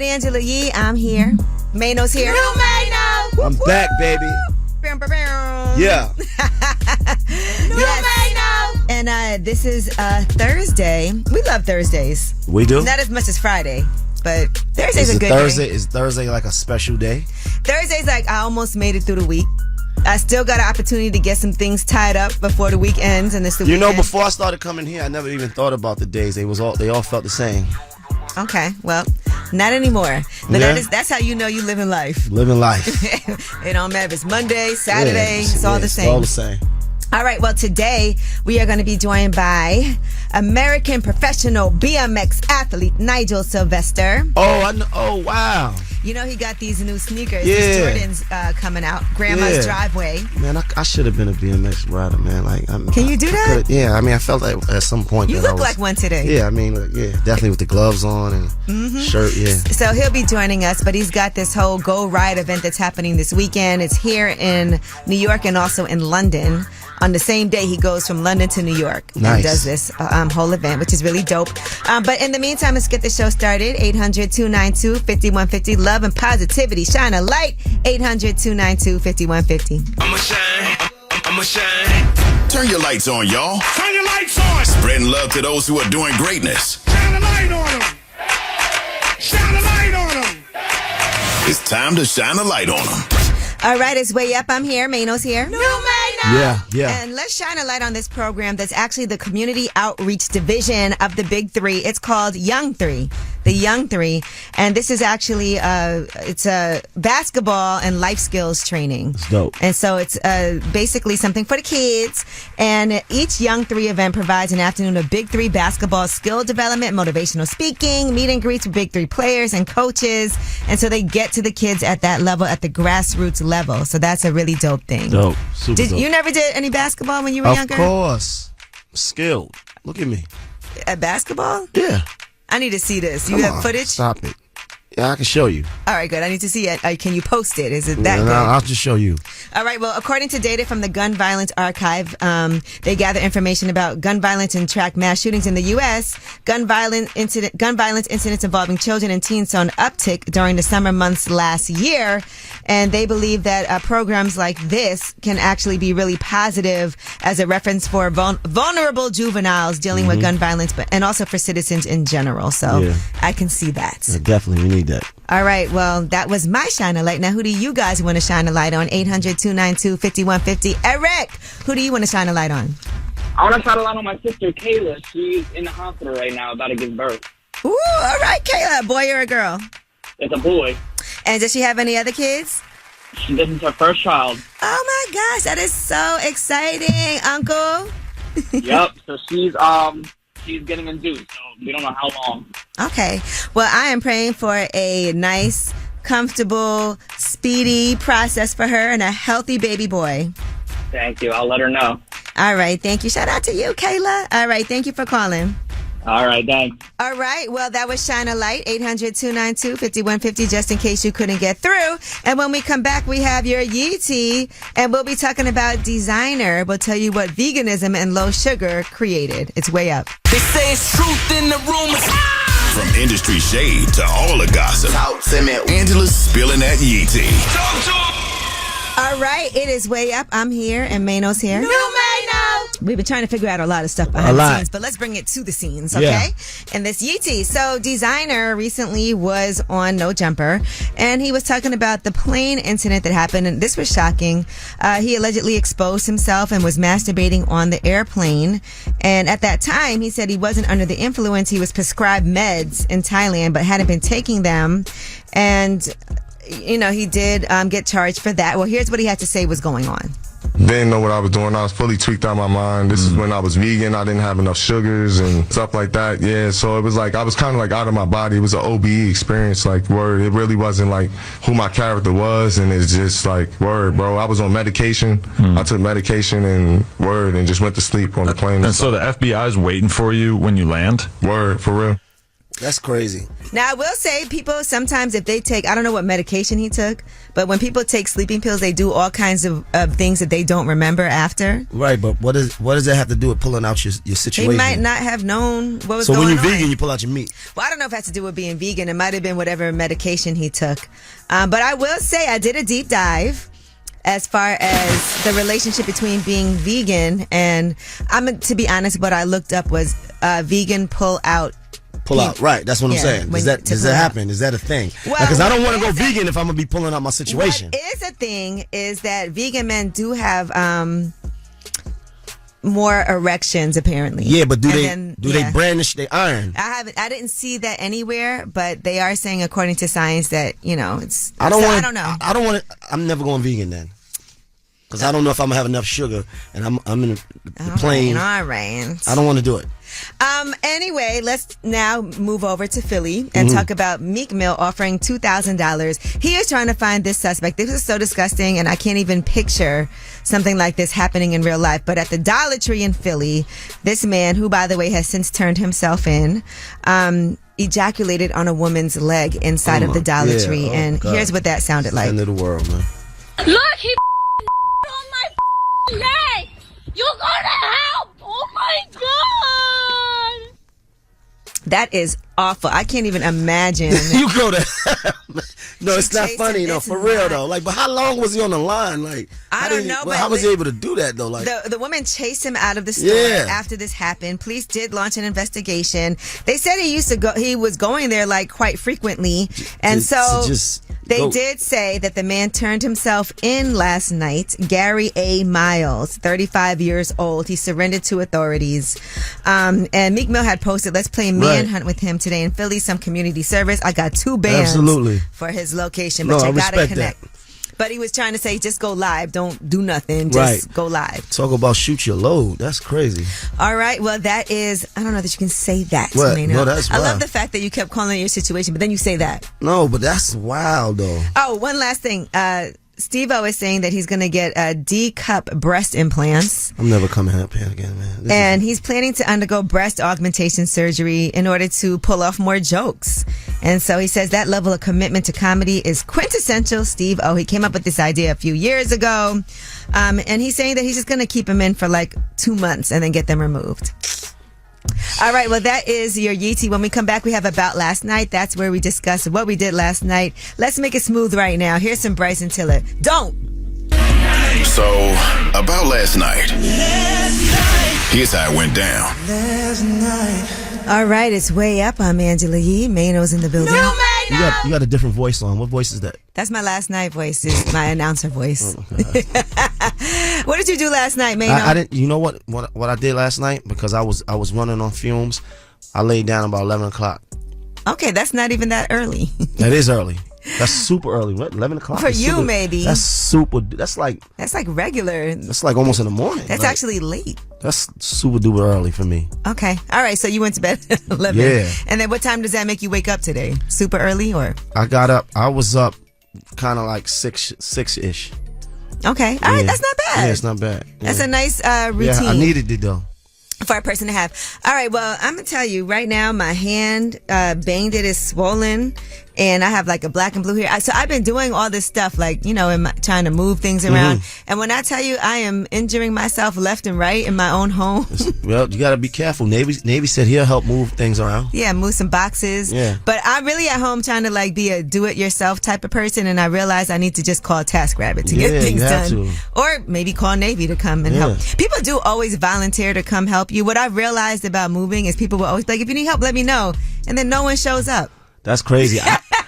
Angela Yee. I'm here. Mano's here. New Mano. I'm back, baby. Yeah. New Mano. And this is Thursday. We love Thursdays. We do? Not as much as Friday, but Thursday's a good Thursday, day. Is Thursday like a special day? Thursday's like I almost made it through the week. I still got an opportunity to get some things tied up before the week ends, and it's the weekend. You know, before I started coming here, I never even thought about the days. They all felt the same. Okay, well, not anymore. But that's how you know you living life. Living life. It don't matter if it's Monday, Saturday, it's all the same. It's all the same. All right, well, today we are going to be joined by American professional BMX athlete Nigel Sylvester. Oh, I know. Oh, wow. You know, he got these new sneakers, Yeah. these Jordans coming out, Grandma's Driveway. Man, I should have been a BMX rider, man. Can you do that? Yeah, I mean, I felt like at some point You that look like one today. Yeah, I mean, definitely with the gloves on and shirt, yeah. So he'll be joining us, but he's got this whole Go Ride event that's happening this weekend. It's here in New York and also in London. On the same day, he goes from London to New York and does this whole event, which is really dope. But in the meantime, let's get the show started. 800-292-5150. Love and positivity. Shine a light. 800-292-5150. I'ma shine. Turn your lights on, y'all. Turn your lights on. Spreading love to those who are doing greatness. Shine a light on them. Shine a light on them. It's time to shine a light on them. All right, it's Way Up. I'm here. Mano's here. New Mano. Yeah. And let's shine a light on this program that's actually the community outreach division of the Big Three. It's called Young Three, the Young Three. And this is actually, it's a basketball and life skills training. It's dope. And so it's basically something for the kids. And each Young Three event provides an afternoon of Big Three basketball skill development, motivational speaking, meet and greets with Big Three players and coaches. And so they get to the kids at that level, at the grassroots level. So that's a really dope thing. Dope. Super dope. You never did any basketball when you were younger? Of course. I'm skilled. Look at me. At basketball? Yeah. I need to see this. You Come have on, footage? Stop it. Yeah, I can show you. All right, good. I need to see it. Can you post it? Is it that good? I'll just show you. All right. Well, according to data from the Gun Violence Archive, they gather information about gun violence and track mass shootings in the U.S. Gun violence incidents involving children and teens saw an uptick during the summer months last year, and they believe that programs like this can actually be really positive as a reference for vulnerable juveniles dealing with gun violence, and also for citizens in general. So I can see that. Yeah, definitely, we need that. All right, well, that was my shine a light. Now, who do you guys want to shine a light on? 800-292-5150. Eric, who do you want to shine a light on? I want to shine a light on my sister, Kayla. She's in the hospital right now, about to give birth. Ooh, all right, Kayla, a boy or a girl? It's a boy. And does she have any other kids? This is her first child. Oh, my gosh, that is so exciting, Uncle. Yep, so she's getting induced, so we don't know how long. Okay, well, I am praying for a nice, comfortable, speedy process for her and a healthy baby boy. Thank you. I'll let her know. All right, thank you. Shout out to you, Kayla. All right, thank you for calling. All right, thanks. All right, well, that was Shine a Light, 800-292-5150, just in case you couldn't get through. And when we come back, we have your Yee tea, and we'll be talking about designer. We'll tell you what veganism and low sugar created. It's Way Up. They say it's truth in the rumors. From industry shade to all the gossip, Angela's spilling that Yee tea. All right, it is Way Up. I'm here, and Mano's here. New Mano. We've been trying to figure out a lot of stuff behind the scenes, but let's bring it to the scenes, okay? Yeah. And this Yee tea. So, Designer recently was on No Jumper, and he was talking about the plane incident that happened, and this was shocking. He allegedly exposed himself and was masturbating on the airplane, and at that time, he said he wasn't under the influence. He was prescribed meds in Thailand, but hadn't been taking them, and you know, he did get charged for that. Well, here's what he had to say was going on. Didn't know what I was doing. I was fully tweaked out of my mind. This is when I was vegan. I didn't have enough sugars and stuff like that. Yeah, so it was like I was kind of like out of my body. It was an OBE experience, like word. It really wasn't like who my character was, and it's just like word, bro. I was on medication. I took medication and word, and just went to sleep on the plane. And so the FBI's waiting for you when you land? Word, for real. That's crazy. Now, I will say people sometimes if they take, I don't know what medication he took, but when people take sleeping pills, they do all kinds of things that they don't remember after. Right, but what does that have to do with pulling out your situation? He might not have known what was so going on. when you're vegan, you pull out your meat. Well, I don't know if it has to do with being vegan. It might have been whatever medication he took. But I will say I did a deep dive as far as the relationship between being vegan and, to be honest, what I looked up was vegan pull out. Pull out, right? That's what I'm saying. Does that happen? Is that a thing? Well, because I don't want to go vegan if I'm gonna be pulling out my situation. What is a thing is that vegan men do have more erections apparently. Yeah, but do they brandish their iron? I didn't see that anywhere, but they are saying according to science that it's. I don't know. I don't want to. I'm never going vegan then. Because I don't know if I'm gonna have enough sugar, and I'm in the plane. All right. I don't want to do it. Anyway, let's now move over to Philly and talk about Meek Mill offering $2,000. He is trying to find this suspect. This is so disgusting, and I can't even picture something like this happening in real life. But at the Dollar Tree in Philly, this man, who by the way has since turned himself in, ejaculated on a woman's leg inside of the Dollar Tree, and here's what that sounded like. End of the world, man. Look, he on my leg. You gotta help. Oh my God. That is awful. I can't even imagine. You go to no, it's not funny, for real though. Like, but how long was he on the line? Like, I don't know. But how was he able to do that though? Like, the woman chased him out of the store after this happened. Police did launch an investigation. They said he was going there like quite frequently, and they did say that the man turned himself in last night. Gary A. Miles, 35 years old. He surrendered to authorities. And Meek Mill had posted, "Let's play Manhunt with him today in Philly, some community service." I got 2 bands for his location, but you gotta connect. That. But he was trying to say, just go live. Don't do nothing. Just go live. Talk about shoot your load. That's crazy. All right. Well, that is, I don't know that you can say that. What? No, that's wild. I love the fact that you kept calling it your situation, but then you say that. No, but that's wild though. Oh, one last thing. Steve-O is saying that he's going to get D-cup breast implants. I'm never coming up here again, man. And he's planning to undergo breast augmentation surgery in order to pull off more jokes. And so he says that level of commitment to comedy is quintessential Steve-O. He came up with this idea a few years ago. And he's saying that he's just going to keep them in for like 2 months and then get them removed. All right, well, that is your Yeetie. When we come back, we have About Last Night. That's where we discuss what we did last night. Let's make it smooth right now. Here's some Bryson Tiller. Don't. So, about last night. Here's how it went down. All right, it's Way Up. I'm Angela Yee. Mano's in the building. You got a different voice on. What voice is that? That's my last night voice. It's my announcer voice. What did you do last night, Mano? I didn't. You know what I did last night? Because I was running on fumes. I laid down about 11 o'clock. Okay, that's not even that early. That is early. That's super early. What, 11 o'clock? For you, maybe. That's super. That's like regular. That's like almost in the morning. That's actually late. That's super duper early for me. Okay. All right. So you went to bed at 11. Yeah. And then what time does that make you wake up today? Super early or? I got up. I was up kind of like 6-ish. Okay. All right. That's not bad. Yeah, it's not bad. Yeah. That's a nice routine. Yeah, I needed it though. For a person to have. All right, well, I'm going to tell you right now, my hand, banged it is swollen, and I have like a black and blue here. So I've been doing all this stuff, like, trying to move things around. And when I tell you I am injuring myself left and right in my own home. Well, you got to be careful. Navy said he'll help move things around. Yeah, move some boxes. Yeah. But I'm really at home trying to like be a do-it-yourself type of person, and I realize I need to just call TaskRabbit to get things done. Or maybe call Navy to come and help. People do always volunteer to come help you. What I've realized about moving is people will always be like, if you need help, let me know. And then no one shows up. That's crazy.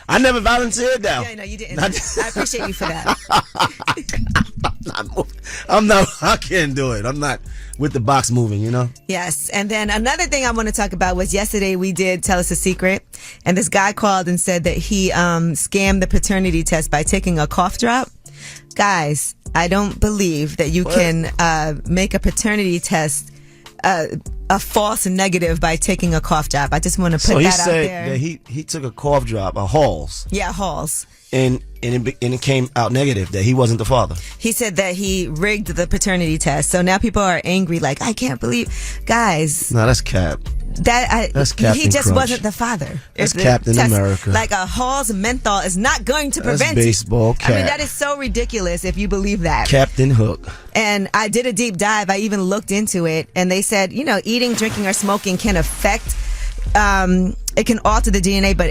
I never volunteered now. Yeah, no, you didn't. I appreciate you for that. I can't do it. I'm not with the box moving, Yes. And then another thing I want to talk about was yesterday we did Tell Us a Secret. And this guy called and said that he scammed the paternity test by taking a cough drop. Guys, I don't believe that you can make a paternity test a false negative by taking a cough drop. I just want to put that out there. So he said that he took a cough drop, a Halls. Yeah, Halls. and it came out negative that he wasn't the father. He said that he rigged the paternity test. So now people are angry, like, I can't believe, guys. No, that's cap. That's Captain He just Crunch. wasn't the father. That's If the Captain test, America. Like a Hall's menthol is not going to That's prevent baseball I mean, cap. that is so ridiculous if you believe that. Captain Hook. And I did a deep dive. I even looked into it, and they said, eating, drinking, or smoking can affect. It can alter the DNA, but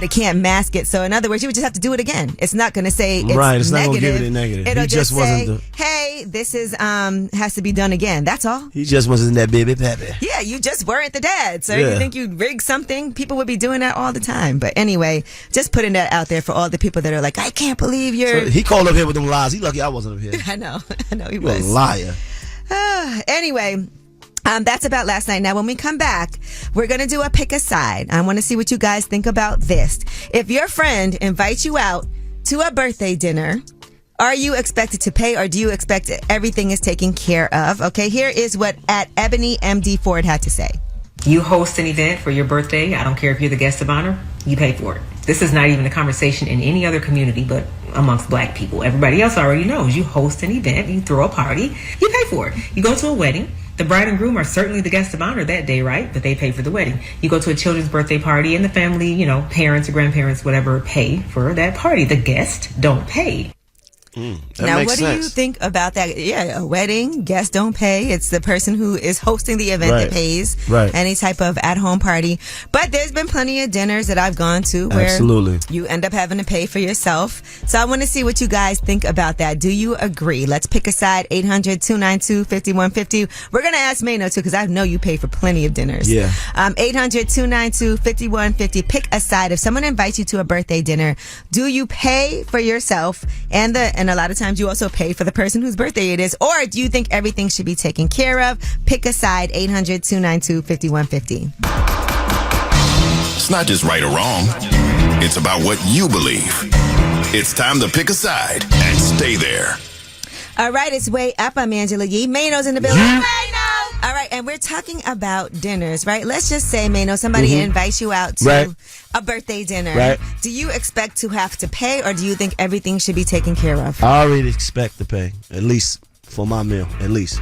it can't mask it. So in other words, you would just have to do it again. It's not going to say it's Right, it's not negative. gonna give it a negative. It'll He just just wasn't say, the- hey, this is has to be done again. That's all. He just wasn't that baby pappy. Yeah, you just weren't the dad. So Yeah. you think you'd rig something? People would be doing that all the time. But anyway, just putting that out there for all the people that are like, I can't believe you're. So he called up here with them lies. He lucky I wasn't up here. I know he You a was. liar. Anyway, that's about last night. Now, when we come back, we're going to do a pick a side. I want to see what you guys think about this. If your friend invites you out to a birthday dinner, are you expected to pay, or do you expect everything is taken care of? Okay, here is what at Ebony MD Ford had to say. You host an event for your birthday. I don't care if you're the guest of honor. You pay for it. This is not even a conversation in any other community but amongst black people. Everybody else already knows. You host an event, you throw a party, you pay for it. You go to a wedding. The bride and groom are certainly the guest of honor that day, right? But they pay for the wedding. You go to a children's birthday party and the family, parents or grandparents, whatever, pay for that party. The guests don't pay. That Now, makes what sense. do you think about that? Yeah, a wedding, guests don't pay. It's the person who is hosting the event that Right. pays. Right. Any type of at-home party. But there's been plenty of dinners that I've gone to where Absolutely. you end up having to pay for yourself. So I want to see what you guys think about that. Do you agree? Let's pick a side. 800-292-5150. We're going to ask Mano, too, because I know you pay for plenty of dinners. Yeah. 800-292-5150. Pick a side. If someone invites you to a birthday dinner, do you pay for yourself and a lot of times you also pay for the person whose birthday it is, or do you think everything should be taken care of? Pick a side. 800-292-5150. It's not just right or wrong. It's about what you believe. It's time to pick a side and stay there. All right, it's Way Up. I'm Angela Yee. Mano's in the building. All right, and we're talking about dinners, right? Let's just say, Mano, somebody invites you out to Right. a birthday dinner. Right. Do you expect to have to pay, or do you think everything should be taken care of? I already expect to pay, at least for my meal, at least.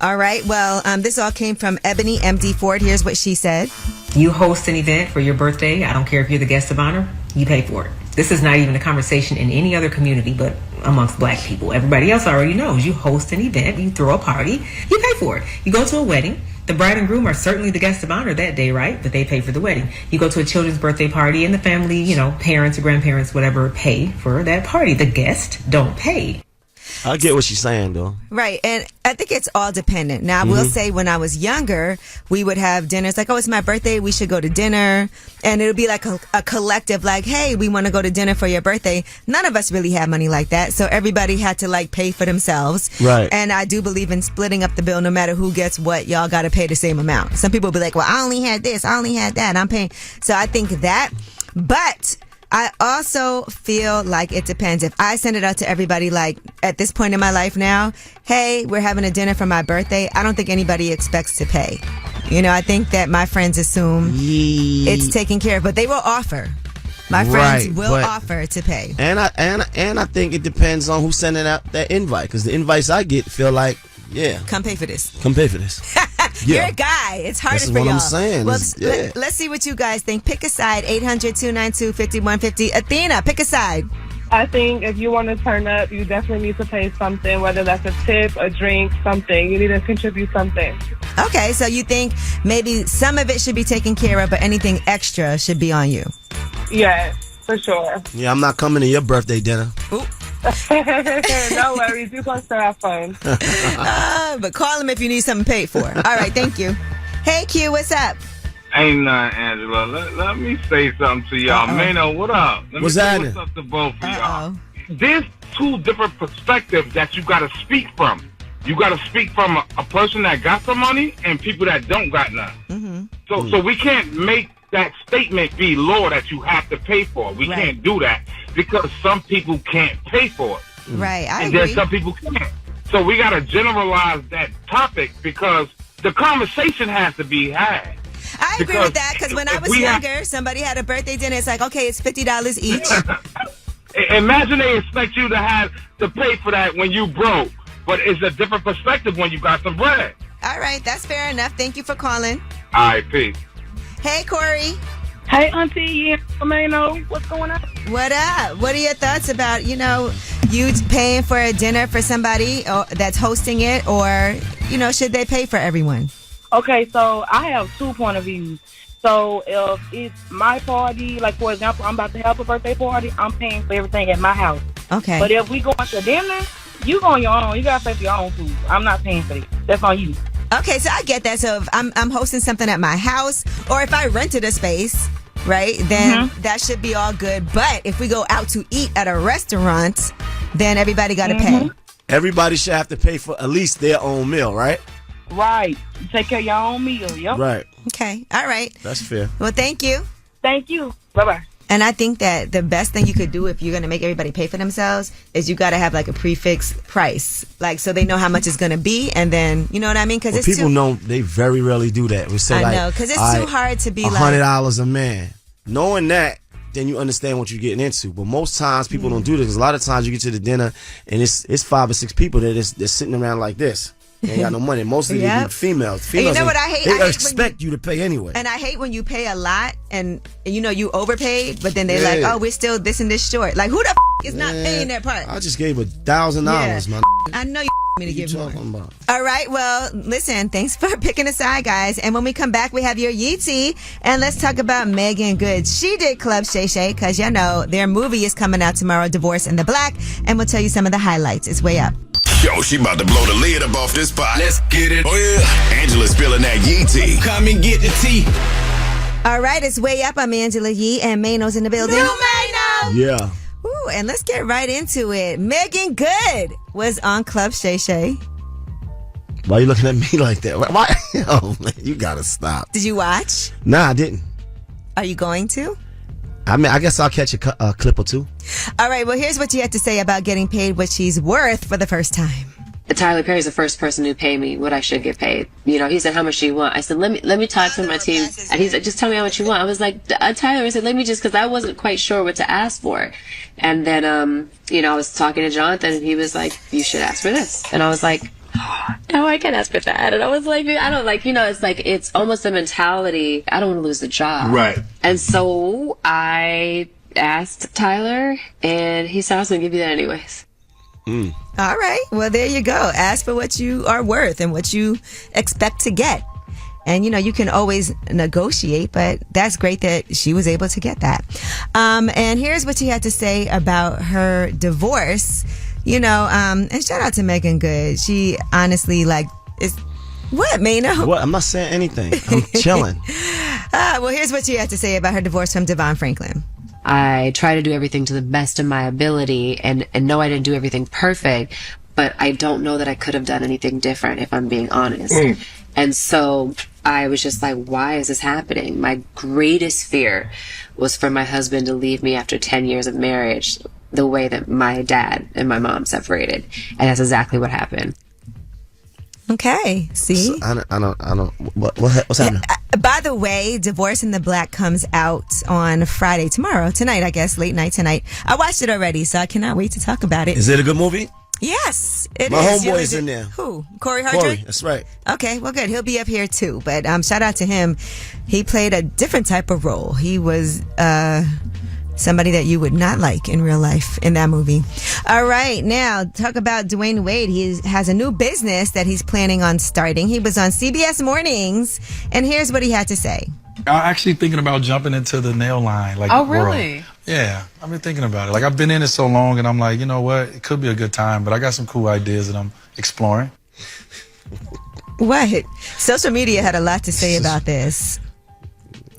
All right, well, this all came from Ebony MD Ford. Here's what she said. You host an event for your birthday. I don't care if you're the guest of honor. You pay for it. This is not even a conversation in any other community but amongst black people. Everybody else already knows. You host an event, you throw a party, you pay for it. You go to a wedding. The bride and groom are certainly the guest of honor that day, right? But they pay for the wedding. You go to a children's birthday party and the family, parents or grandparents, whatever, pay for that party. The guests don't pay. I get what she's saying, though. Right, and I think it's all dependent. Now, I will say when I was younger, we would have dinners like, oh, it's my birthday, we should go to dinner. And it would be like a collective, like, hey, we want to go to dinner for your birthday. None of us really had money like that, so everybody had to, pay for themselves. Right. And I do believe in splitting up the bill. No matter who gets what, y'all got to pay the same amount. Some people will be like, well, I only had this, I only had that, I'm paying. So I think that, but I also feel like it depends. If I send it out to everybody, at this point in my life now, hey, we're having a dinner for my birthday, I don't think anybody expects to pay. I think that my friends assume it's taken care of, but they will offer. My friends will offer to pay. And I think it depends on who's sending out that invite, because the invites I get feel like, yeah, Come pay for this. come pay for this. You're Yeah. a guy. It's harder That's for what y'all. I'm saying. Well, Yeah. let's see what you guys think. Pick a side. 800-292-5150. Athena, pick a side. I think if you want to turn up, you definitely need to pay something, whether that's a tip, a drink, something. You need to contribute something. Okay, so you think maybe some of it should be taken care of, but anything extra should be on you. Yes, for sure. Yeah, I'm not coming to your birthday dinner. No worries. You're going to have fun. But call him if you need something paid for. All right, thank you. Hey, Q, what's up? Ain't nothing, Angela. Let me say something to y'all. Mano, what up? Let What's me say happening? what's up to both of y'all. Uh-oh. There's two different perspectives that you got to speak from. You got to speak from a person that got some money and people that don't got none. Mm-hmm. So we can't make that statement be law that you have to pay for. We Right. can't do that because some people can't pay for it. Right, I And agree. then some people can't. So we got to generalize that topic because the conversation has to be had. I agree because with that, because when I if was we have- younger, somebody had a birthday dinner. It's like, okay, it's $50 each. Imagine they expect you to have to pay for that when you broke, but it's a different perspective when you got some bread. All right, that's fair enough. Thank you for calling. All right, peace. Hey, Corey. Hey, Auntie, yeah, Romano, what's going on? What up? What are your thoughts about, you paying for a dinner for somebody that's hosting it, or, should they pay for everyone? Okay, so I have 2 point of views. So if it's my party, like for example, I'm about to have a birthday party, I'm paying for everything at my house. Okay. But if we go out to dinner, you go on your own. You gotta pay for your own food. I'm not paying for it. That's on you. Okay, so I get that. So if I'm hosting something at my house, or if I rented a space, right, then that should be all good. But if we go out to eat at a restaurant, then everybody got to pay. Everybody should have to pay for at least their own meal, right? Right. You take care of your own meal. Yep. Right. Okay. All right. That's fair. Well, thank you. Thank you. Bye-bye. And I think that the best thing you could do if you're going to make everybody pay for themselves is you got to have like a prefix price, like so they know how much it's going to be, and then you know what I mean? Because people know they very rarely do that. We say I know, because it's too hard to be like $100 a man. Knowing that, then you understand what you're getting into. But most times people don't do this. Because a lot of times you get to the dinner and it's 5 or 6 people that they're sitting around like this. They ain't got no money. Mostly they be females. And you know what I hate? They expect you to pay anyway. And I hate when you pay a lot and you overpaid, but then they're like, oh, we're still this and this short. Like, who the is not paying that part? I just gave $1,000, man. I know you me to give more. About? All right, well, listen, thanks for picking a side, guys. And when we come back, we have your Yeetie, and let's talk about Megan Good. She did Club Shay Shay because, their movie is coming out tomorrow, Divorce in the Black, and we'll tell you some of the highlights. It's way up. Yo, she about to blow the lid up off this pot. Let's get it. Oh, yeah. Angela's spilling that Yee tea. Come and get the tea. All right, it's way up. I'm Angela Yee, and Mano's in the building. Mano! Yeah. Ooh, and let's get right into it. Megan Good was on Club Shay Shay. Why are you looking at me like that? Why? Oh, man, you gotta stop. Did you watch? Nah, I didn't. Are you going to? I mean, I guess I'll catch a clip or two. All right, well, here's what you had to say about getting paid what she's worth for the first time. Tyler Perry's the first person who paid me what I should get paid. He said, how much do you want? I said, let me talk to my team. And he said, just tell me how much you want. I was like, Tyler, I said, let me just, because I wasn't quite sure what to ask for. And then, I was talking to Jonathan, and he was like, you should ask for this. And I was like, no, I can't ask for that. And I was like, I don't like, it's like, it's almost a mentality. I don't want to lose the job. Right. And so I asked Tyler, and he said, I was going to give you that anyways. All right. Well, there you go. Ask for what you are worth and what you expect to get. And, you can always negotiate, but that's great that she was able to get that. And here's what she had to say about her divorce. And shout out to Megan Good. She honestly, is... What, Mano? What? I'm not saying anything. I'm chilling. Well, here's what she had to say about her divorce from Devon Franklin. I try to do everything to the best of my ability and know I didn't do everything perfect, but I don't know that I could have done anything different if I'm being honest. And so I was just like, why is this happening? My greatest fear was for my husband to leave me after 10 years of marriage the way that my dad and my mom separated. And that's exactly what happened. Okay, see? So, I don't, what's happening? By the way, Divorce in the Black comes out on Friday, tonight, I guess, late night tonight. I watched it already, so I cannot wait to talk about it. Is it a good movie? Yes, it My is. My homeboy is in there. Who? Corey Hardrick? Corey, that's right. Okay, well, good. He'll be up here, too. But shout out to him. He played a different type of role. He was somebody that you would not like in real life in that movie. All right, now talk about Dwayne Wade. He has a new business that he's planning on starting. He was on CBS Mornings, and here's what he had to say. I'm actually thinking about jumping into the nail line. Oh, really? World. Yeah, I've been thinking about it. I've been in it so long, and I'm like, you know what? It could be a good time, but I got some cool ideas that I'm exploring. What? Social media had a lot to say about this.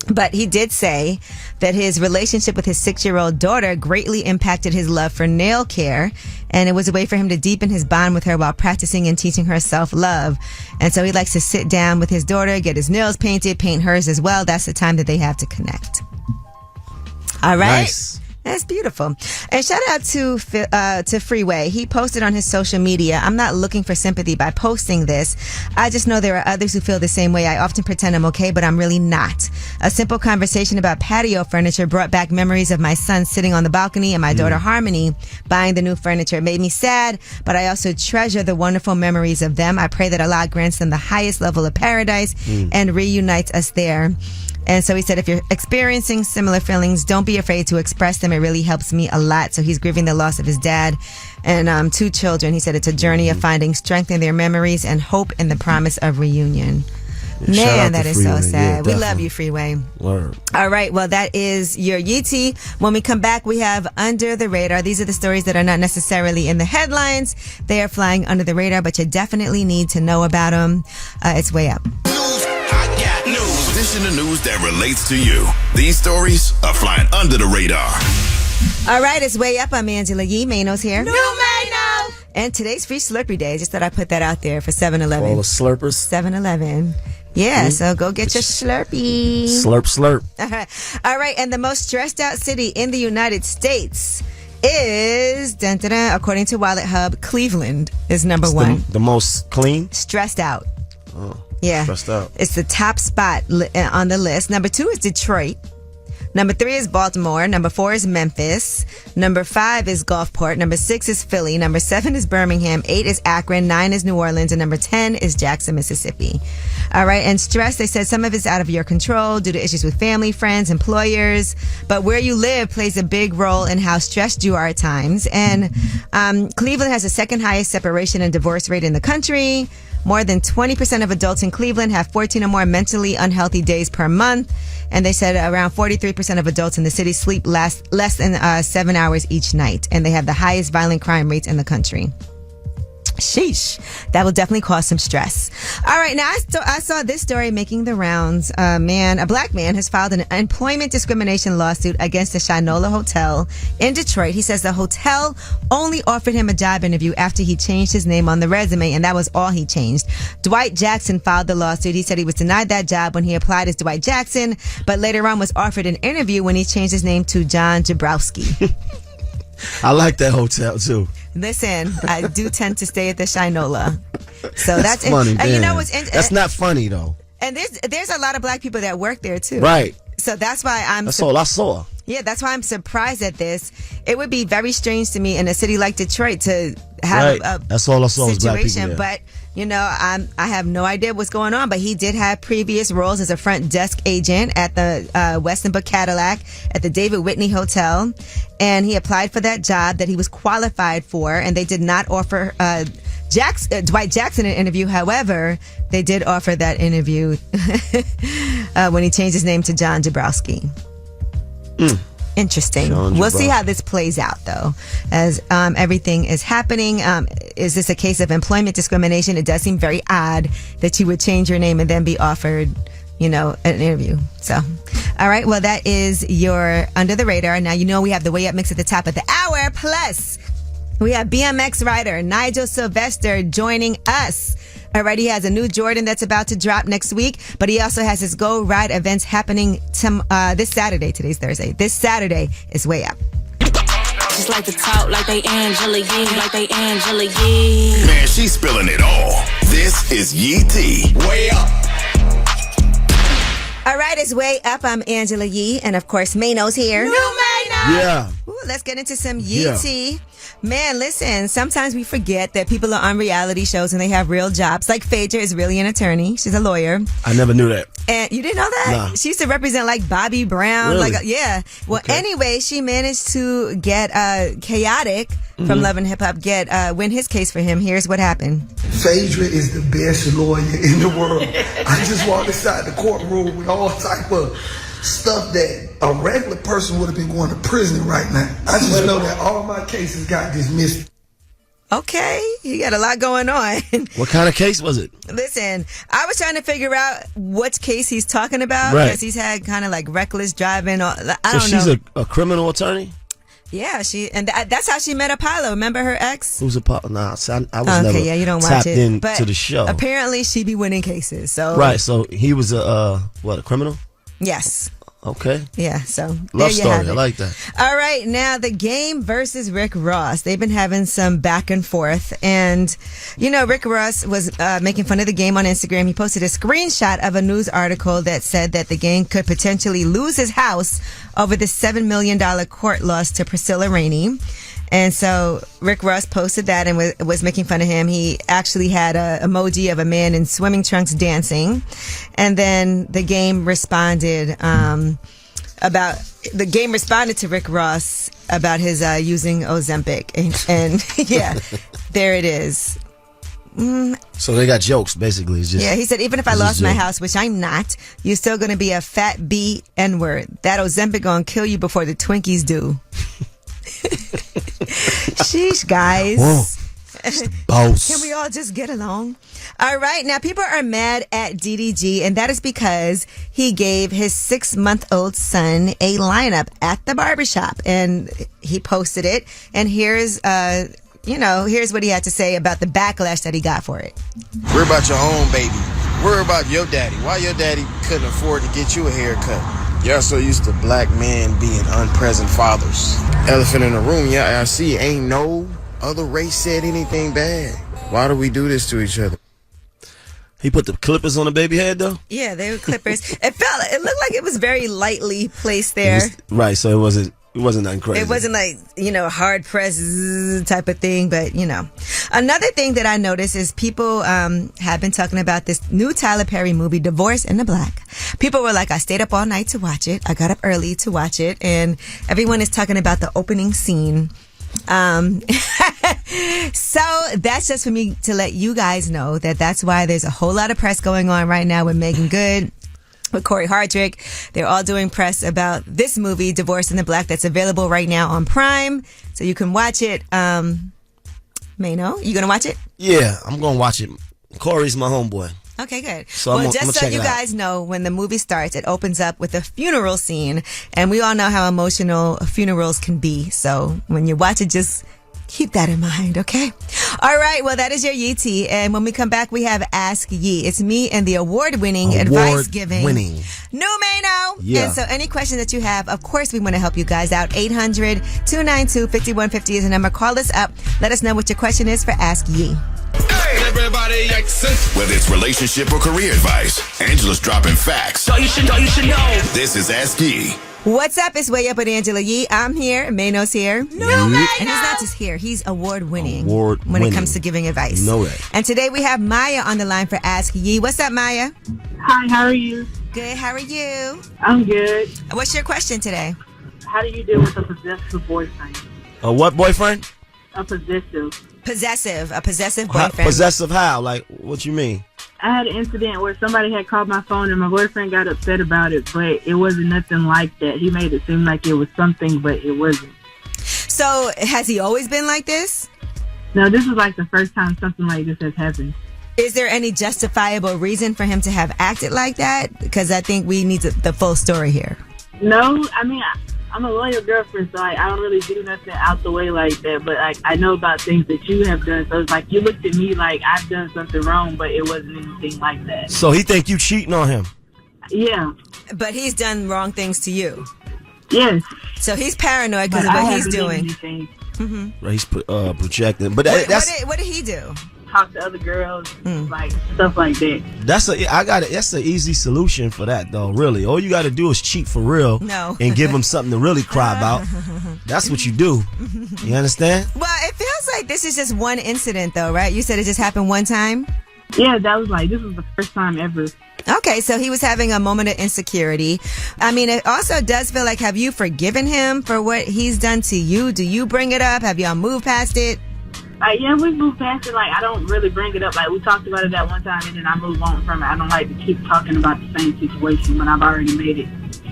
But he did say that his relationship with his 6-year-old daughter greatly impacted his love for nail care, and it was a way for him to deepen his bond with her while practicing and teaching her self-love. And so he likes to sit down with his daughter, get his nails painted, paint hers as well. That's the time that they have to connect. All right. Nice. That's beautiful. And shout out to Freeway. He posted on his social media, I'm not looking for sympathy by posting this. I just know there are others who feel the same way. I often pretend I'm okay, but I'm really not. A simple conversation about patio furniture brought back memories of my son sitting on the balcony and my daughter Harmony buying the new furniture. It made me sad, but I also treasure the wonderful memories of them. I pray that Allah grants them the highest level of paradise and reunites us there. And so he said, if you're experiencing similar feelings, don't be afraid to express them. It really helps me a lot. So he's grieving the loss of his dad and 2 children. He said it's a journey of finding strength in their memories and hope in the promise of reunion. Man, that is so sad. We love you, Freeway. Word. All right. Well, that is your Yeetie. When we come back, we have Under the Radar. These are the stories that are not necessarily in the headlines. They are flying under the radar, but you definitely need to know about them. It's way up. Dish in the news that relates to you. These stories are flying under the radar. All right, it's way up. I'm Angela Yee. Mano's here. New Mano! And today's Free Slurpee Day. Just thought I'd put that out there for 7-Eleven. All the slurpers. 7-Eleven. Yeah, so go get your Slurpee. Slurp. All right, and the most stressed out city in the United States is, according to Wallet Hub, Cleveland is number 1. The most clean? Stressed out. Oh. Yeah. Stressed out. It's the top spot on the list. Number 2 is Detroit. Number 3 is Baltimore. Number 4 is Memphis. Number 5 is Gulfport. Number 6 is Philly. Number 7 is Birmingham. 8 is Akron. 9 is New Orleans. And number 10 is Jackson, Mississippi. All right. And stress, they said some of it's out of your control due to issues with family, friends, employers. But where you live plays a big role in how stressed you are at times. And Cleveland has the second highest separation and divorce rate in the country. More than 20% of adults in Cleveland have 14 or more mentally unhealthy days per month. And they said around 43% of adults in the city sleep less than 7 hours each night. And they have the highest violent crime rates in the country. Sheesh. That will definitely cause some stress. All right. Now, I saw this story making the rounds. A black man has filed an employment discrimination lawsuit against the Shinola Hotel in Detroit. He says the hotel only offered him a job interview after he changed his name on the resume, and that was all he changed. Dwight Jackson filed the lawsuit. He said he was denied that job when he applied as Dwight Jackson, but later on was offered an interview when he changed his name to John Jabrowski. I like that hotel, too. Listen, I do tend to stay at the Shinola. So that's funny. And you know what's that's not funny, though. And there's a lot of black people that work there, too. Right. So that's why That's all I saw. Yeah, that's why I'm surprised at this. It would be very strange to me in a city like Detroit to have a that's all I saw was black people situation. there. But, I have no idea what's going on. But he did have previous roles as a front desk agent at the Weston Book Cadillac at the David Whitney Hotel. And he applied for that job that he was qualified for. And they did not offer Dwight Jackson an interview. However, they did offer that interview when he changed his name to John Jabrowski. Interesting. We'll see how this plays out, though, as everything is happening. Is this a case of employment discrimination? It does seem very odd that you would change your name and then be offered, an interview. So, all right. Well, that is your Under the Radar. Now, we have the Way Up mix at the top of the hour. Plus, we have BMX rider Nigel Sylvester joining us. Alright, he has a new Jordan that's about to drop next week, but he also has his Go Ride events happening this Saturday. Today's Thursday. This Saturday is Way Up. Just like to talk like they Angela Yee, Man, she's spilling it all. This is Yee T. Way Up. All right, it's Way Up. I'm Angela Yee, and of course, Mano's here. New Mano! Yeah. Ooh, let's get into some Yee T. Man, listen, sometimes we forget that people are on reality shows and they have real jobs. Like Phaedra is really an attorney. She's a lawyer. I never knew that. And you didn't know that? Nah. She used to represent like Bobby Brown. Really? Yeah. Well, anyway, she managed to get Chaotic from Love and Hip Hop win his case for him. Here's what happened. Phaedra is the best lawyer in the world. I just walked inside the courtroom with all type of stuff that a regular person would have been going to prison right now. I just know that all my cases got dismissed. Okay, you got a lot going on. What kind of case was it? Listen, I was trying to figure out what case he's talking about because he's had kind of like reckless driving. I don't know. So she's a criminal attorney? Yeah, that's how she met Apollo. Remember her ex? Who's Apollo? Nah, I was never you don't watch tapped it. into the show. Apparently, she be winning cases. So right, so he was a criminal? Yes. Okay. Yeah, so Love there you story. have it. I like that. All right, now The Game versus Rick Ross. They've been having some back and forth. And, Rick Ross was making fun of The Game on Instagram. He posted a screenshot of a news article that said that The Game could potentially lose his house over the $7 million court loss to Priscilla Rainey. And so Rick Ross posted that and was making fun of him. He actually had a emoji of a man in swimming trunks dancing. And then The Game responded responded to Rick Ross about his using Ozempic. And yeah, there it is. So they got jokes, basically. It's just, he said, even if I lost my house, which I'm not, you're still going to be a fat B N-word. That Ozempic going to kill you before the Twinkies do. Sheesh, guys. Whoa. Boss. Can we all just get along? All right. Now, people are mad at DDG, and that is because he gave his 6-month-old son a lineup at the barbershop, and he posted it. And here's what he had to say about the backlash that he got for it. Worry about your own baby. Worry about your daddy. Why your daddy couldn't afford to get you a haircut? Y'all so used to black men being unpresent fathers. Elephant in the room, yeah, I see. Ain't no other race said anything bad. Why do we do this to each other? He put the clippers on the baby head, though? Yeah, they were clippers. It looked like it was very lightly placed there. Right, so it wasn't nothing crazy. It wasn't like, hard press type of thing, but Another thing that I noticed is people have been talking about this new Tyler Perry movie, Divorce in the Black. People were like, I stayed up all night to watch it. I got up early to watch it, and everyone is talking about the opening scene. So that's just for me to let you guys know that's why there's a whole lot of press going on right now with Megan Good, with Corey Hardrick. They're all doing press about this movie, Divorce in the Black, that's available right now on Prime, so you can watch it. Mano, you gonna watch it? Yeah, I'm gonna watch it. Corey's my homeboy. Okay, good. So just so you guys know, when the movie starts, it opens up with a funeral scene, and we all know how emotional funerals can be. So when you watch it, just keep that in mind, okay? All right, well, that is your Yee Tea, and when we come back, we have Ask Yee. It's me and the award-winning advice-giving New Mano. Yeah. And so any question that you have, of course, we want to help you guys out. 800-292-5150 is the number. Call us up. Let us know what your question is for Ask Yee. Everybody whether it's relationship or career advice, Angela's dropping facts. So you should know. This is Ask Yee. What's up? It's Way Up with Angela Yee. I'm here. Mano's here. No, Mano. And he's not just here. He's award-winning when it comes to giving advice. You know that. And today we have Maya on the line for Ask Yee. What's up, Maya? Hi, how are you? Good. How are you? I'm good. What's your question today? How do you deal with a possessive boyfriend? A what boyfriend? A possessive. A possessive boyfriend. Possessive how? Like, what you mean? I had an incident where somebody had called my phone and my boyfriend got upset about it, but it wasn't nothing like that. He made it seem like it was something, but it wasn't. So, has he always been like this? No, this is like the first time something like this has happened. Is there any justifiable reason for him to have acted like that? Because I think we need the full story here. No, I mean, I'm a loyal girlfriend, so I don't really do nothing out the way like that. But I know about things that you have done, so it's like you looked at me like I've done something wrong, but it wasn't anything like that. So he think you cheating on him? Yeah. But he's done wrong things to you? Yes. So he's paranoid because of what he's doing. Mm-hmm. Right, he's projecting. But what did he do? Talk to other girls, like stuff like that. That's an easy solution for that, though. Really, all you got to do is cheat for real, and give them something to really cry about. That's what you do. You understand? Well, it feels like this is just one incident, though, right? You said it just happened one time. Yeah, this was the first time ever. Okay, so he was having a moment of insecurity. I mean, it also does feel like, have you forgiven him for what he's done to you? Do you bring it up? Have y'all moved past it? Yeah, we moved past it. Like, I don't really bring it up. Like, we talked about it that one time, and then I move on from it. I don't like to keep talking about the same situation when I've already made it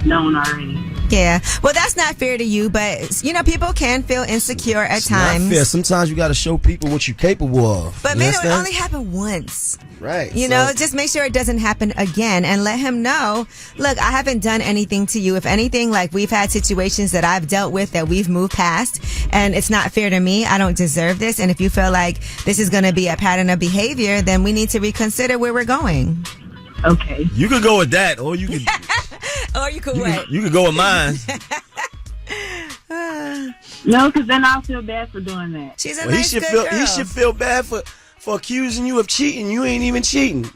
known already. Yeah. Well, that's not fair to you, but, people can feel insecure at times. Not fair. Sometimes you got to show people what you're capable of. But maybe it only happened once. Right. Just make sure it doesn't happen again and let him know, look, I haven't done anything to you. If anything, like, we've had situations that I've dealt with that we've moved past, and it's not fair to me. I don't deserve this. And if you feel like this is going to be a pattern of behavior, then we need to reconsider where we're going. Okay. You could go with that, or you could... Or you could wait. You could go with mine. No, because then I'll feel bad for doing that. She's a nice, good girl. He should feel bad for accusing you of cheating. You ain't even cheating.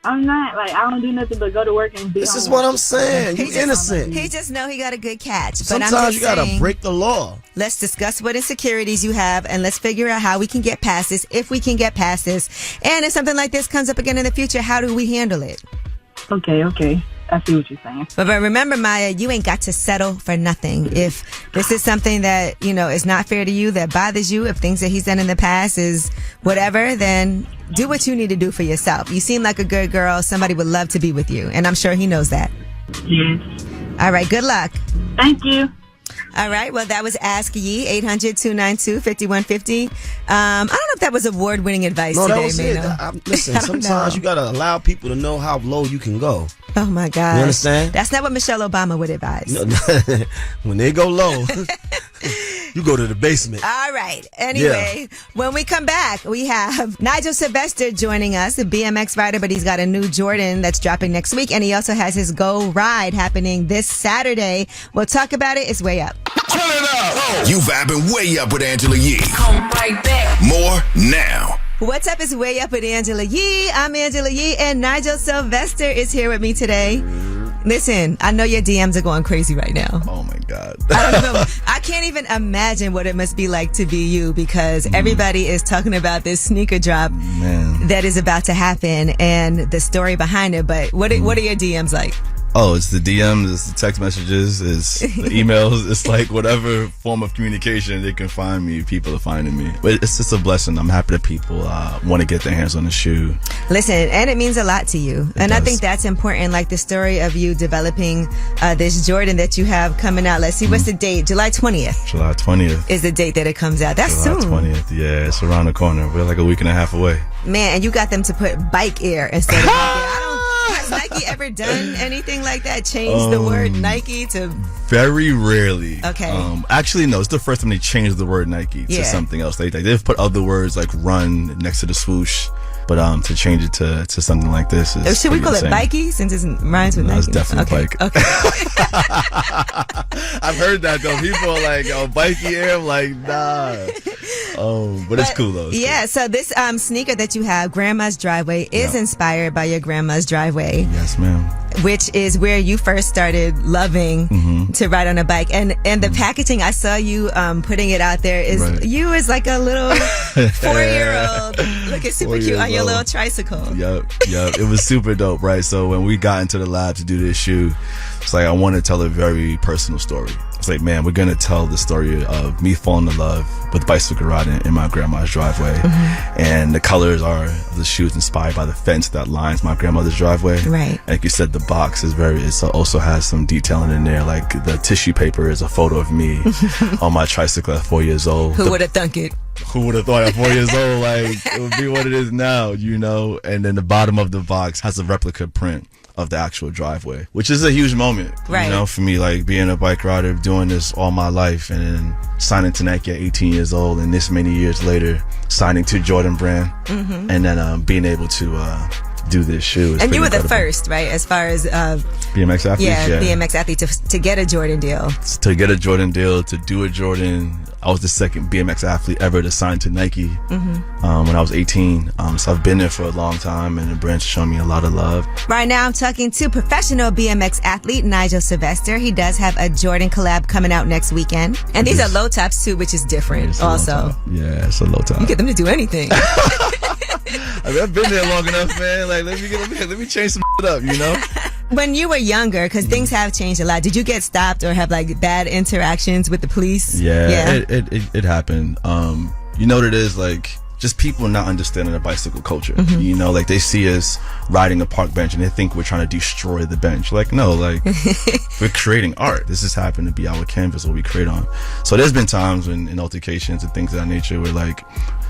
I'm not. Like, I don't do nothing but go to work and be This home. is what I'm saying. You innocent. He just know he got a good catch. But Sometimes I'm just you gotta saying, break the law. Let's discuss what insecurities you have, and let's figure out how we can get past this, if we can get past this. And if something like this comes up again in the future, how do we handle it? Okay. I see what you're saying. But remember, Maya, you ain't got to settle for nothing. If this is something that, is not fair to you, that bothers you, if things that he's done in the past is whatever, then do what you need to do for yourself. You seem like a good girl. Somebody would love to be with you. And I'm sure he knows that. Yes. All right. Good luck. Thank you. All right. Well, that was Ask Yee, 800-292-5150. I don't know if that was award-winning advice today, that was Mano. Listen, sometimes you got to allow people to know how low you can go. Oh, my God. You understand? That's not what Michelle Obama would advise. When they go low, you go to the basement. All right. Anyway, when we come back, we have Nigel Sylvester joining us, a BMX rider, but he's got a new Jordan that's dropping next week. And he also has his Go Ride happening this Saturday. We'll talk about it. It's way up. Turn it up. You vibing way up with Angela Yee. Come right back. More now. What's up? It's Way Up with Angela Yee. I'm Angela Yee, and Nigel Sylvester is here with me today. Listen, I know your DMs are going crazy right now. Oh my God. I don't know. I can't even imagine what it must be like to be you, because everybody is talking about this sneaker drop that is about to happen and the story behind it. But what are your DMs like? Oh, it's the DMs, it's the text messages, it's the emails, it's like whatever form of communication they can find me, people are finding me. But it's just a blessing. I'm happy that people want to get their hands on the shoe. Listen, and it means a lot to you. And I think that's important, like the story of you developing this Jordan that you have coming out. Let's see, what's the date? July 20th. July 20th. Is the date that it comes out. That's July soon. 20th, yeah, it's around the corner. We're like a week and a half away. Man, and you got them to put bike air instead of Nike Air. Has Nike ever done anything like that? Changed the word Nike to... Very rarely. Okay. Actually, no, it's the first time they changed the word Nike to something else. They've put other words like run next to the swoosh. But to change it to something like this is should we call insane. it Bikey since it rhymes with Nike? It's definitely bike. Okay. I've heard that though. People are like, "Oh, Bikey Air." I'm like, nah. But it's cool though. It's cool. So this sneaker that you have, Grandma's Driveway, is inspired by your grandma's driveway. Yes, ma'am. Which is where you first started loving to ride on a bike, and the packaging, I saw you putting it out there, is you as like a little 4-year-old looking super cute on your little tricycle. Yep. It was super dope, right? So when we got into the lab to do this shoe, it's like I want to tell a very personal story. It's like, man, we're gonna tell the story of me falling in love with bicycle riding in my grandma's driveway, and the colors are the shoes inspired by the fence that lines my grandmother's driveway. Right. Like you said, the box is it also has some detailing in there. Like the tissue paper is a photo of me on my tricycle at 4 years old. Who would have thunk it? Who would have thought at 4 years old, like, it would be what it is now, And then the bottom of the box has a replica print of the actual driveway, which is a huge moment, for me, like being a bike rider, doing this all my life, and then signing to Nike at 18 years old, and this many years later, signing to Jordan Brand, and then being able to do this shoe. And you were the first, right, as far as BMX athletes? Yeah, BMX athlete to get a Jordan deal. To get a Jordan deal, to do a Jordan. I was the second BMX athlete ever to sign to Nike when I was 18. So I've been there for a long time, and the brand's shown me a lot of love. Right now I'm talking to professional BMX athlete Nigel Sylvester. He does have a Jordan collab coming out next weekend. And these are low tops too, which is different also. Yeah, it's a low top. You get them to do anything. I mean, I've been there long enough, man. Like, let me change some up, When you were younger, because things have changed a lot, did you get stopped or have like bad interactions with the police? Yeah. It happened. You know what it is, like just people not understanding the bicycle culture. Like they see us riding a park bench and they think we're trying to destroy the bench. Like, no, like we're creating art. This just happened to be our canvas, what we create on. So there's been times when in altercations and things of that nature where like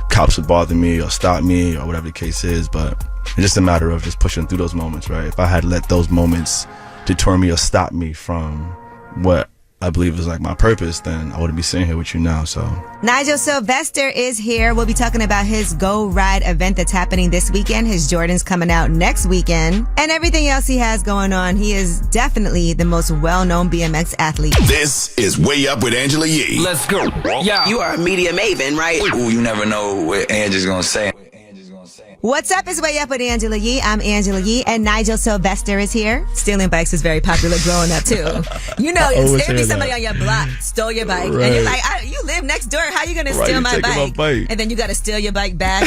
cops would bother me or stop me or whatever the case is, but it's just a matter of just pushing through those moments, right? If I had let those moments deter me or stop me from what I believe is like my purpose, then I wouldn't be sitting here with you now. So Nigel Sylvester is here. We'll be talking about his Go Ride event that's happening this weekend. His Jordans coming out next weekend, and everything else he has going on. He is definitely the most well-known BMX athlete. This is Way Up with Angela Yee. Let's go. Yeah. You are a media maven, right? Ooh, you never know what Angie's gonna say. What's up? It's Way Up with Angela Yee. I'm Angela Yee, and Nigel Sylvester is here. Stealing bikes was very popular growing up too. You know, there'd be somebody on your block stole your bike, and you're like, you live next door. How you gonna steal my bike? And then you got to steal your bike back,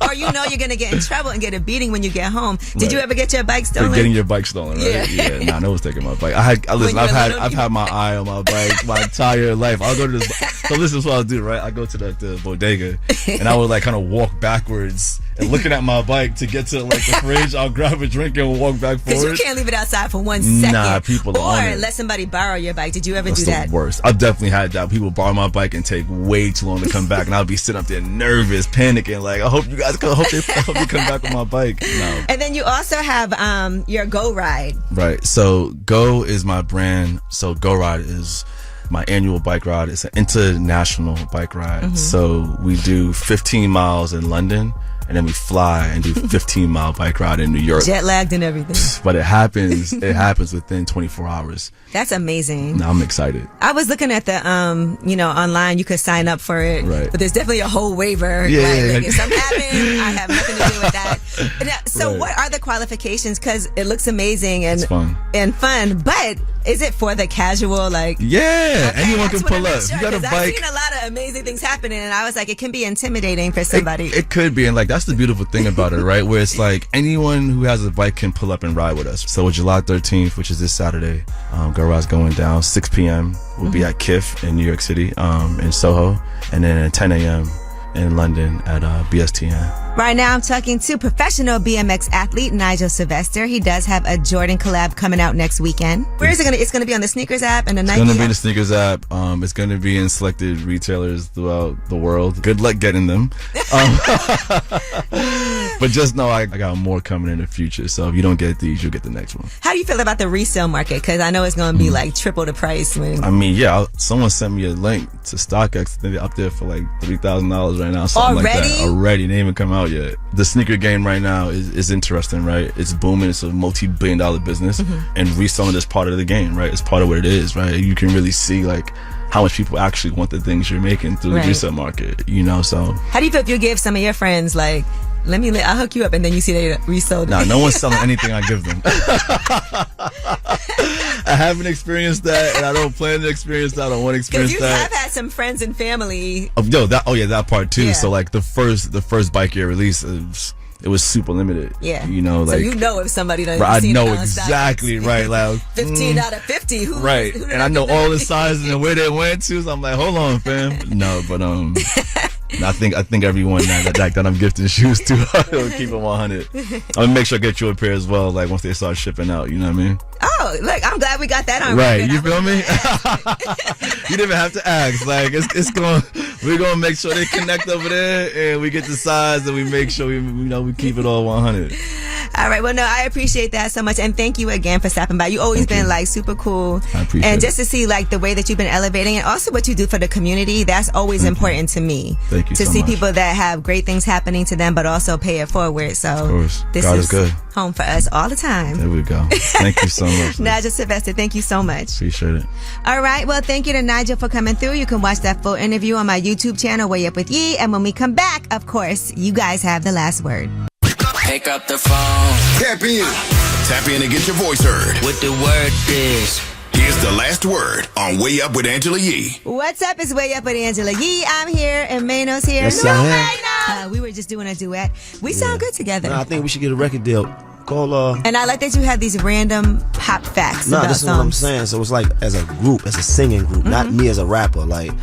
or you know you're gonna get in trouble and get a beating when you get home. Did you ever get your bike stolen? Getting your bike stolen, right? Yeah. Nah, no one's taking my bike. I've had my eye on my bike my entire life. I'll go to this. So this is what I'll do, right? I go to the bodega, and I would like kind of walk backwards and looking at my bike to get to like the fridge. I'll grab a drink and walk back forward. Because you can't leave it outside for 1 second. Nah, people are on it. Or let somebody borrow your bike. Did you ever do that? That's the worst. I've definitely had that. People borrow my bike and take way too long to come back, and I'll be sitting up there nervous, panicking, like, I hope you guys come. I hope you come back with my bike. No. And then you also have your Go Ride. Right. So Go is my brand. So Go Ride is my annual bike ride. It's an international bike ride. Mm-hmm. So we do 15 miles in London, and then we fly and do 15-mile bike ride in New York. Jet lagged and everything. But it happens within 24 hours. That's amazing. Now I'm excited. I was looking at the, online, you could sign up for it. Right. But there's definitely a whole waiver. Yeah. Like, if something happens, I have nothing to do with that. So what are the qualifications? Because it looks amazing and fun. But is it for the casual? Yeah, okay, anyone can pull up. Sure, you got a bike. I've seen a lot of amazing things happening, and I was like, it can be intimidating for somebody. It could be, and that's the beautiful thing about it, right? Where it's like anyone who has a bike can pull up and ride with us. So July 13th, which is this Saturday, Go Ride's going down 6 p.m. We'll be at KIF in New York City, in Soho, and then at 10 a.m. in London at BSTN. Right now, I'm talking to professional BMX athlete Nigel Sylvester. He does have a Jordan collab coming out next weekend. Where is it going to? It's going to be on the sneakers app and the Nike. It's going to be in the sneakers app. It's going to be in selected retailers throughout the world. Good luck getting them. But just know I got more coming in the future. So if you don't get these, you'll get the next one. How do you feel about the resale market? Because I know it's going to be like triple the price. Someone sent me a link to StockX. They're up there for like $3,000 right now. Something Already? Like that. Already. They ain't even come out yet. The sneaker game right now is interesting, right? It's booming. It's a multi-billion-dollar business, and reselling is part of the game, right? It's part of what it is, right? You can really see how much people actually want the things you're making through the resale market, So how do you feel if you give some of your friends I'll hook you up, and then you see they resold? Nah, no one's selling anything I give them. I haven't experienced that, and I don't plan to experience that. I don't want to experience that. Because you have had some friends and family. That part too. Yeah. So the first bike year release, it was super limited. Yeah. So if somebody doesn't. I know exactly, right? 15 out of 50. Who and I know all the sizes and where they went to. So I'm like, hold on, fam. No, but I think everyone that I'm gifting shoes to will keep it 100. I'm gonna make sure I get you a pair as well. Once they start shipping out, you know what I mean? Oh, look, I'm glad we got that on. Right, you feel me? You didn't even have to ask. We're gonna make sure they connect over there, and we get the size, and we make sure we keep it all 100. All right. Well, no, I appreciate that so much, and thank you again for stopping by. You always been super cool. I appreciate it. And just to see the way that you've been elevating, and also what you do for the community, that's always important to me. Thank you to so see much. People that have great things happening to them, but also pay it forward. So of course, this God is good. Home for us all the time. There we go. Thank you so much. Nigel Sylvester, thank you so much. Appreciate it. All right. Well, thank you to Nigel for coming through. You can watch that full interview on my YouTube channel, Way Up With Yee. And when we come back, of course, you guys have the last word. Pick up the phone. Tap in. Tap in and get your voice heard. What the word is. Here's the last word on Way Up with Angela Yee. What's up? It's Way Up with Angela Yee. I'm here, and Mano's here. Yes, no, I am. we were just doing a duet. We sound good together. I think we should get a record deal. Call And I like that you have these random pop facts about this is songs. what I'm saying. So it's as a group, as a singing group, not me as a rapper. Yeah,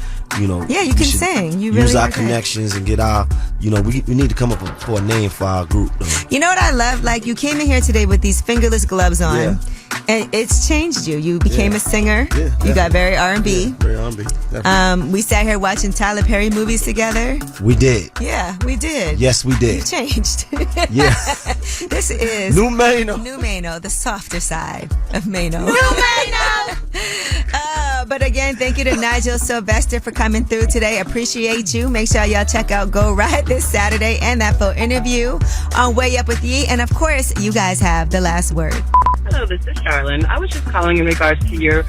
you can sing. You really use our are good. connections and get our, we need to come up for a name for our group, though. You know what I love? You came in here today with these fingerless gloves on. Yeah. And it's changed you. You became a singer. Yeah, you got very R&B. Yeah, very R&B. We sat here watching Tyler Perry movies together. We did. Yeah, we did. Yes, we did. You changed. Yeah. This is New Mano. New Mano, the softer side of Mano. New Mano! But again, thank you to Nigel, Sylvester for coming through today. Appreciate you. Make sure y'all check out Go Ride this Saturday and that full interview on Way Up With Ye. And of course, you guys have the last word. Hello, this is Charlene. I was just calling in regards to your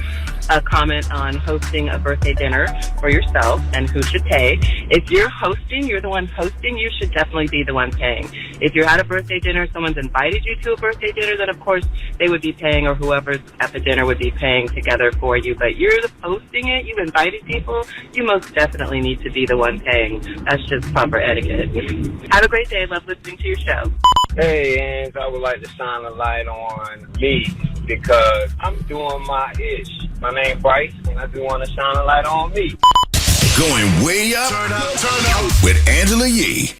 comment on hosting a birthday dinner for yourself and who should pay. If you're hosting, you're the one hosting, you should definitely be the one paying. If you're at a birthday dinner, someone's invited you to a birthday dinner, then of course they would be paying, or whoever's at the dinner would be paying together for you. But you're hosting it, you invited people, you most definitely need to be the one paying. That's just proper etiquette. Have a great day. Love listening to your show. Hey, and I would like to shine a light on me because I'm doing my ish. My name Bryce, and I do want to shine a light on me. Going way up, turn up with Angela Yee.